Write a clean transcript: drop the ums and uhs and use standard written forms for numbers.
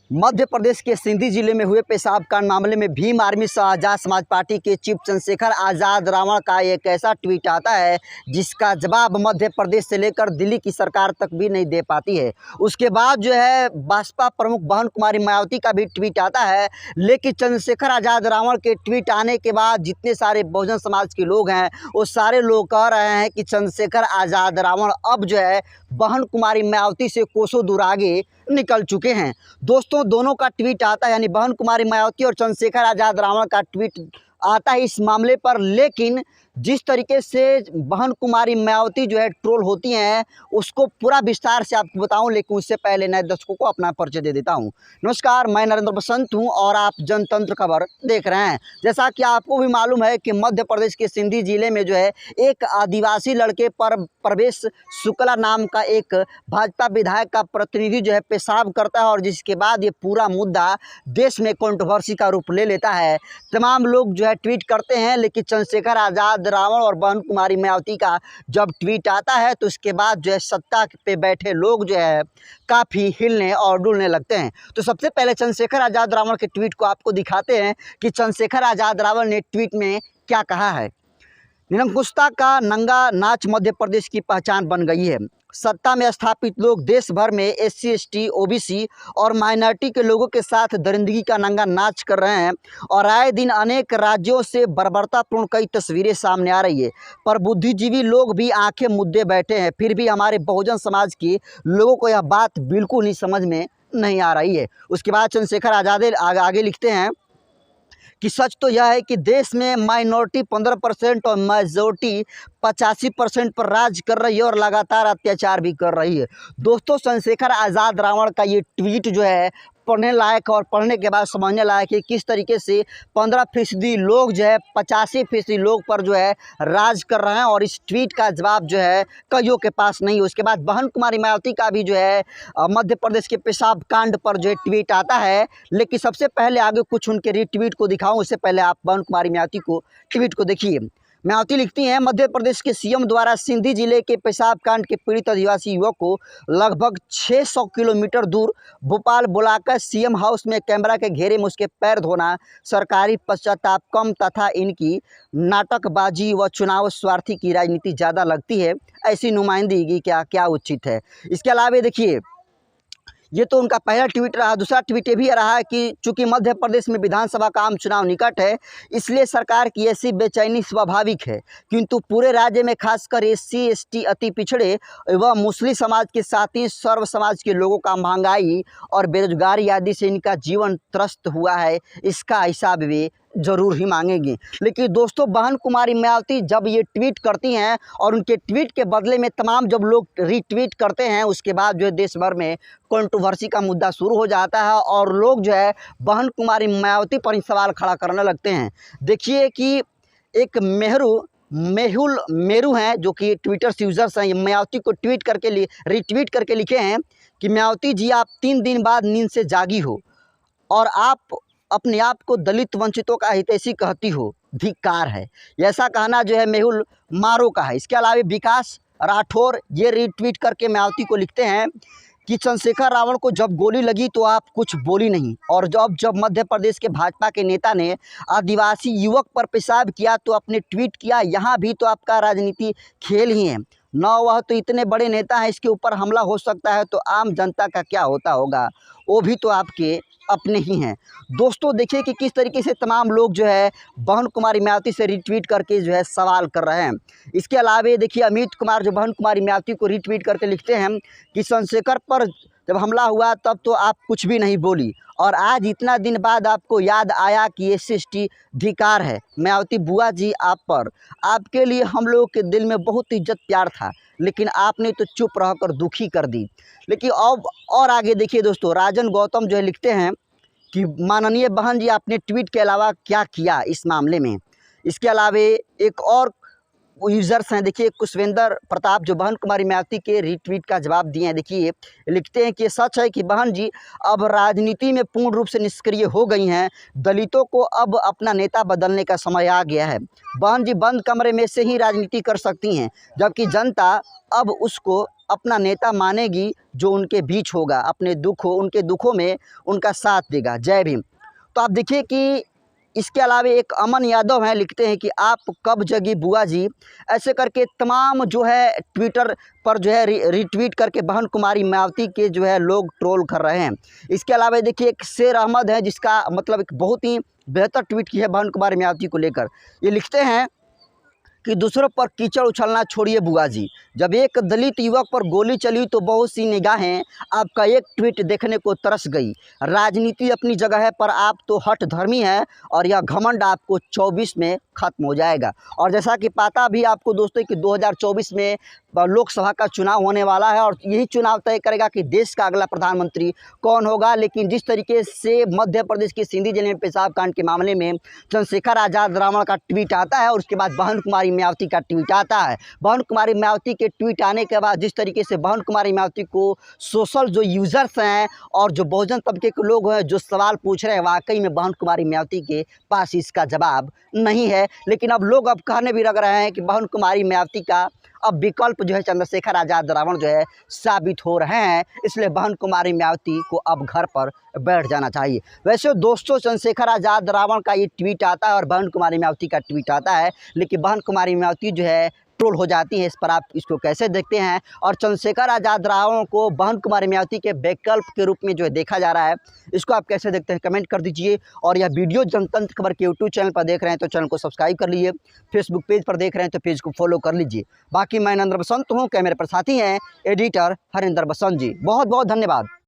मध्य प्रदेश के सिंधी जिले में हुए पेशाब कांड मामले में भीम आर्मी सह आजाद समाज पार्टी के चीफ चंद्रशेखर आजाद रावण का एक ऐसा ट्वीट आता है जिसका जवाब मध्य प्रदेश से लेकर दिल्ली की सरकार तक भी नहीं दे पाती है। उसके बाद जो है बसपा प्रमुख बहन कुमारी मायावती का भी ट्वीट आता है, लेकिन चंद्रशेखर आजाद रावण के ट्वीट आने के बाद जितने सारे बहुजन समाज के लोग हैं वो सारे लोग कह रहे हैं कि चंद्रशेखर आजाद रावण अब जो है बहन कुमारी मायावती से कोसों दूर आगे निकल चुके हैं। दोस्तों, दोनों का ट्वीट आता है, यानी बहन कुमारी मायावती और चंद्रशेखर आजाद रावण का ट्वीट आता है इस मामले पर। लेकिन जिस तरीके से बहन कुमारी मायावती जो है ट्रोल होती हैं उसको पूरा विस्तार से आपको बताऊं, लेकिन उससे पहले नए दर्शकों को अपना परिचय दे देता हूं। नमस्कार, मैं नरेंद्र बसंत हूं और आप जनतंत्र खबर देख रहे हैं। जैसा कि आपको भी मालूम है कि मध्य प्रदेश के सिंधी जिले में जो है एक आदिवासी लड़के पर प्रवेश शुक्ला नाम का एक भाजपा विधायक का प्रतिनिधि जो है पेशाब करता है और जिसके बाद ये पूरा मुद्दा देश में कंट्रोवर्सी का रूप ले लेता है। तमाम लोग जो है ट्वीट करते हैं, लेकिन चंद्रशेखर आजाद रावण और बहन कुमारी मायावती का जब ट्वीट आता है तो उसके बाद जो है सत्ता पे बैठे लोग जो है काफ़ी हिलने और डुलने लगते हैं। तो सबसे पहले चंद्रशेखर आजाद रावण के ट्वीट को आपको दिखाते हैं कि चंद्रशेखर आजाद रावण ने ट्वीट में क्या कहा है। निरंकुशता का नंगा नाच मध्य प्रदेश की पहचान बन गई है। सत्ता में स्थापित लोग देश भर में SC ST OBC और माइनॉरिटी के लोगों के साथ दरिंदगी का नंगा नाच कर रहे हैं और आए दिन अनेक राज्यों से बर्बरतापूर्ण कई तस्वीरें सामने आ रही है। पर बुद्धिजीवी लोग भी आंखें मुद्दे बैठे हैं, फिर भी हमारे बहुजन समाज के लोगों को यह बात बिल्कुल ही समझ में नहीं आ रही है। उसके बाद चंद्रशेखर आजाद आगे लिखते हैं कि सच तो यह है कि देश में माइनॉरिटी 15% और मेजॉरिटी 85% पर राज कर रही है और लगातार अत्याचार भी कर रही है। दोस्तों, चंद्रशेखर आज़ाद रावण का ये ट्वीट जो है पढ़ने लायक और पढ़ने के बाद समझने लायक है किस तरीके से 15% लोग जो है 85% लोग पर जो है राज कर रहे हैं और इस ट्वीट का जवाब जो है कईयों के पास नहीं है। उसके बाद बहन कुमारी मायावती का भी जो है मध्य प्रदेश के पेशाब कांड पर जो है ट्वीट आता है, लेकिन सबसे पहले आगे कुछ उनके रीट्वीट को दिखाऊं उससे पहले आप बहन कुमारी मायावती को ट्वीट को देखिए। मायावती लिखती हैं, मध्य प्रदेश के CM द्वारा सिंधी जिले के पेशाब कांड के पीड़ित आदिवासी युवक को लगभग 600 किलोमीटर दूर भोपाल बुलाकर CM हाउस में कैमरा के घेरे में उसके पैर धोना सरकारी पश्चाताप कम तथा इनकी नाटकबाजी व चुनाव स्वार्थी की राजनीति ज़्यादा लगती है। ऐसी नुमाइंदगी क्या उचित है। इसके अलावा देखिए, ये तो उनका पहला ट्वीट रहा। दूसरा ट्वीट ये भी रहा है कि चूंकि मध्य प्रदेश में विधानसभा का आम चुनाव निकट है इसलिए सरकार की ऐसी बेचैनी स्वाभाविक है, किंतु पूरे राज्य में खासकर SC ST अति पिछड़े व मुस्लिम समाज के साथ ही सर्व समाज के लोगों का महंगाई और बेरोजगारी आदि से इनका जीवन त्रस्त हुआ है, इसका हिसाब वे ज़रूर ही मांगेंगे। लेकिन दोस्तों, बहन कुमारी मायावती जब ये ट्वीट करती हैं और उनके ट्वीट के बदले में तमाम जब लोग रीट्वीट करते हैं उसके बाद जो है देश भर में कंट्रोवर्सी का मुद्दा शुरू हो जाता है और लोग जो है बहन कुमारी मायावती पर ही सवाल खड़ा करने लगते हैं। देखिए कि एक मेहुल मेरू हैं जो कि ट्विटर यूज़र्स हैं, मायावती को ट्वीट करके रीट्वीट करके लिखे हैं कि मायावती जी, आप 3 दिन बाद नींद से जागी हो और आप अपने आप को दलित वंचितों का हितैषी कहती हो, धिक्कार है। ऐसा कहना जो है मेहुल मारो का है। इसके अलावा विकास राठौर ये रीट्वीट करके मायावती को लिखते हैं कि चंद्रशेखर रावण को जब गोली लगी तो आप कुछ बोली नहीं, और जब मध्य प्रदेश के भाजपा के नेता ने आदिवासी युवक पर पेशाब किया तो आपने ट्वीट किया। यहाँ भी तो आपका राजनीति खेल ही है न। वह तो इतने बड़े नेता हैं, इसके ऊपर हमला हो सकता है तो आम जनता का क्या होता होगा, वो भी तो आपके अपने ही हैं। दोस्तों, देखिए कि किस तरीके से तमाम लोग जो है बहन कुमारी मायावती से रीट्वीट करके जो है सवाल कर रहे हैं। इसके अलावा देखिए अमित कुमार जो बहन कुमारी मायावती को रीट्वीट करके लिखते हैं कि चंद्रशेखर पर जब हमला हुआ तब तो आप कुछ भी नहीं बोली और आज इतना दिन बाद आपको याद आया कि SC ST धिक्कार है। मायावती बुआ जी, आप पर आपके लिए हम लोगों के दिल में बहुत इज्जत प्यार था, लेकिन आपने तो चुप रहकर दुखी कर दी। लेकिन अब और आगे देखिए दोस्तों, राजन गौतम जो है लिखते हैं कि माननीय बहन जी, आपने ट्वीट के अलावा क्या किया इस मामले में। इसके अलावा एक और यूजर्स हैं, देखिए कुशवेंद्र प्रताप जो बहन कुमारी मायावती के रीट्वीट का जवाब दिए हैं। देखिए लिखते हैं कि ये सच है कि बहन जी अब राजनीति में पूर्ण रूप से निष्क्रिय हो गई हैं। दलितों को अब अपना नेता बदलने का समय आ गया है। बहन जी बंद कमरे में से ही राजनीति कर सकती हैं, जबकि जनता अब उसको अपना नेता मानेगी जो उनके बीच होगा, अपने उनके दुखों में उनका साथ देगा। जय भीम। तो आप देखिए कि इसके अलावा एक अमन यादव हैं, लिखते हैं कि आप कब जगी बुआ जी, ऐसे करके तमाम जो है ट्विटर पर जो है रीट्वीट करके बहन कुमारी मायावती के जो है लोग ट्रोल कर रहे हैं। इसके अलावा देखिए एक शेर अहमद है, जिसका मतलब एक बहुत ही बेहतर ट्वीट की है बहन कुमारी मायावती को लेकर। ये लिखते हैं कि दूसरों पर कीचड़ उछलना छोड़िए बुआ जी, जब एक दलित युवक पर गोली चली तो बहुत सी निगाहें आपका एक ट्वीट देखने को तरस गई। राजनीति अपनी जगह है, पर आप तो हठ धर्मी हैं और यह घमंड आपको 24 में खत्म हो जाएगा। और जैसा कि पता भी आपको दोस्तों कि 2024 में लोकसभा का चुनाव होने वाला है और यही चुनाव तय करेगा कि देश का अगला प्रधानमंत्री कौन होगा। लेकिन जिस तरीके से मध्य प्रदेश के सिंधी जिले में पेशाब कांड के मामले में चंद्रशेखर आज़ाद रावण का ट्वीट आता है और उसके बाद बहन कुमारी मायावती का ट्वीट आता है। बहन कुमारी मायावती के ट्वीट आने के बाद जिस तरीके से बहन कुमारी मायावती को सोशल जो यूज़र्स हैं और जो बहुजन तबके के लोग हैं जो सवाल पूछ रहे हैं, वाकई में बहन कुमारी मायावती के पास इसका जवाब नहीं है। लेकिन अब लोग अब कहने भी लग रहे हैं कि बहन कुमारी मायावती का अब विकल्प जो है चंद्रशेखर आज़ाद रावण जो है साबित हो रहे हैं। इसलिए बहन कुमारी मायावती को अब घर पर बैठ जाना चाहिए। वैसे दोस्तों चंद्रशेखर आज़ाद रावण का ये ट्वीट आता है और बहन कुमारी मायावती का ट्वीट आता है, लेकिन बहन कुमारी मायावती जो है ट्रोल हो जाती है। इस पर आप इसको कैसे देखते हैं? और चंद्रशेखर आज़ाद रावण को बहन कुमारी मायावती के विकल्प के रूप में जो है देखा जा रहा है, इसको आप कैसे देखते हैं कमेंट कर दीजिए। और यह वीडियो जनतंत्र खबर के यूट्यूब चैनल पर देख रहे हैं तो चैनल को सब्सक्राइब कर लीजिए, फेसबुक पेज पर देख रहे हैं तो पेज को फॉलो कर लीजिए। बाकी मैं नरेंद्र बसंत हूँ, कैमरे पर साथी हैं एडिटर हरिंदर बसंत जी। बहुत बहुत धन्यवाद।